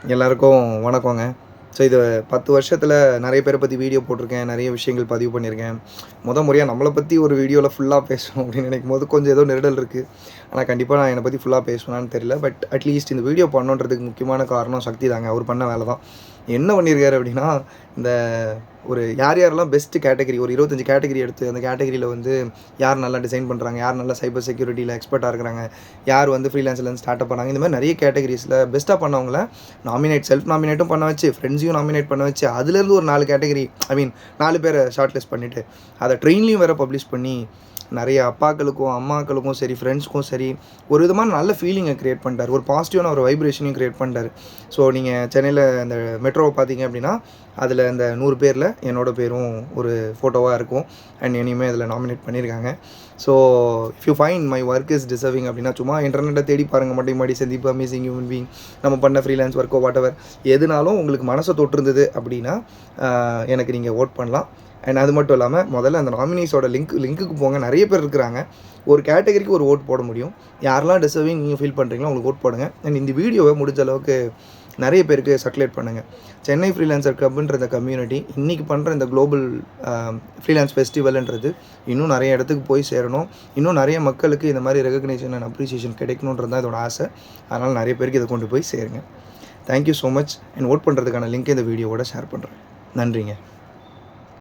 எல்லாருக்கும் வணக்கங்க. ஸோ இது 10 வருஷத்தில் நிறைய பேரை பற்றி வீடியோ போட்டிருக்கேன், நிறைய விஷயங்கள் பதிவு பண்ணியிருக்கேன். முறையாக நம்மளை பற்றி ஒரு வீடியோவில் ஃபுல்லாக பேசணும் அப்படின்னு நினைக்கும்போது கொஞ்சம் ஏதோ நெருடல் இருக்குது. ஆனால் கண்டிப்பாக நான் என்னை பற்றி ஃபுல்லாக பேசுவேனான்னு தெரியல. பட் அட்லீஸ்ட் இந்த வீடியோ பண்ணணுன்றதுக்கு முக்கியமான காரணம் சக்தி தாங்க. அவர் பண்ண வேலை தான். என்ன பண்ணியிருக்காரு அப்படின்னா, இந்த ஒரு யாரெல்லாம் பெஸ்ட்டு கேட்டகரி ஒரு 25 கேட்டகரி எடுத்து அந்த கேட்டகரியில் வந்து யார் நல்லா டிசைன் பண்ணுறாங்க, யார் நல்லா சைபர் செக்யூரிட்டியில் எக்ஸ்பர்ட்டாக இருக்கிறாங்க, யார் வந்து ஃப்ரீலான்ஸ்லேருந்து ஸ்டார்ட் அப் பண்ணாங்க, இந்த மாதிரி நிறைய கேட்டகரிஸில் பெஸ்ட்டாக பண்ணவங்கள செல்ஃப் நாமினேட்டும் பண்ண வச்சு, ஃப்ரெண்ட்ஸையும் நாமினேட் பண்ண வச்சு, அதுலேருந்து ஒரு 4 கேட்டகரி 4 பேரை ஷார்ட் லிஸ்ட் பண்ணிவிட்டு அதை ட்ரெயின்லையும் வேறு பப்ளிஷ் பண்ணி நிறைய அப்பாக்களுக்கும் அம்மாக்களுக்கும் சரி ஃப்ரெண்ட்ஸ்க்கும் சரி ஒரு விதமான நல்ல ஃபீலிங்கை க்ரியேட் பண்ணிட்டார். ஒரு பாசிட்டிவான ஒரு வைப்ரேஷனையும் க்ரியேட் பண்ணிட்டார். ஸோ நீங்கள் சென்னையில் அந்த மெட்ரோவை பார்த்தீங்க அப்படின்னா அதில் அந்த 100 பேரில் என்னோடய பேரும் ஒரு ஃபோட்டோவாக இருக்கும். அண்ட் என்னையுமே அதில் நாமினேட் பண்ணியிருக்காங்க. So if you find my work is deserving அப்படின்னா சும்மா இன்டர்நெட்டை தேடி பாருங்கள். மாடி சந்தீப் அமேசிங் ஹியூமன் பீயிங், நம்ம பண்ண ஃப்ரீலான்ஸ் ஒர்க்கோ வாட்டவர் எதுனாலும் உங்களுக்கு மனசை தொட்டிருந்தது அப்படின்னா எனக்கு நீங்கள் ஓட் பண்ணலாம். அண்ட் அது மட்டும் இல்லாமல் முதல்ல அந்த நாமினிஸோட லிங்க்குக்கு போங்க. நிறைய பேர் இருக்கிறாங்க. ஒரு கேட்டகரிக்கு ஒரு ஓட் போட முடியும். யாரெல்லாம் டிசர்விங் நீங்கள் ஃபீல் பண்ணுறீங்களோ அவங்களுக்கு ஓட் போடுங்க. அண்ட் இந்த வீடியோவை முடிஞ்ச அளவுக்கு நிறைய பேருக்கு சர்க்குலேட் பண்ணுங்கள். சென்னை ஃப்ரீலான்சர் கிளப்ன்ற இந்த கம்யூனிட்டி இன்றைக்கி பண்ணுற இந்த குளோபல் ஃப்ரீலான்ஸ் ஃபெஸ்டிவல்ன்றது இன்னும் நிறைய இடத்துக்கு போய் சேரணும். இன்னும் நிறைய மக்களுக்கு இந்த மாதிரி ரெகக்னேஷன் அண்ட் அப்ரிசியேஷன் கிடைக்கணுன்றது தான் இதோட ஆசை. அதனால் நிறைய பேருக்கு இதை கொண்டு போய் சேருங்க. Thank you so much. And vote பண்ணுறதுக்கான லிங்க் இந்த வீடியோவோட ஷேர் பண்ணுறேன். நன்றிங்க.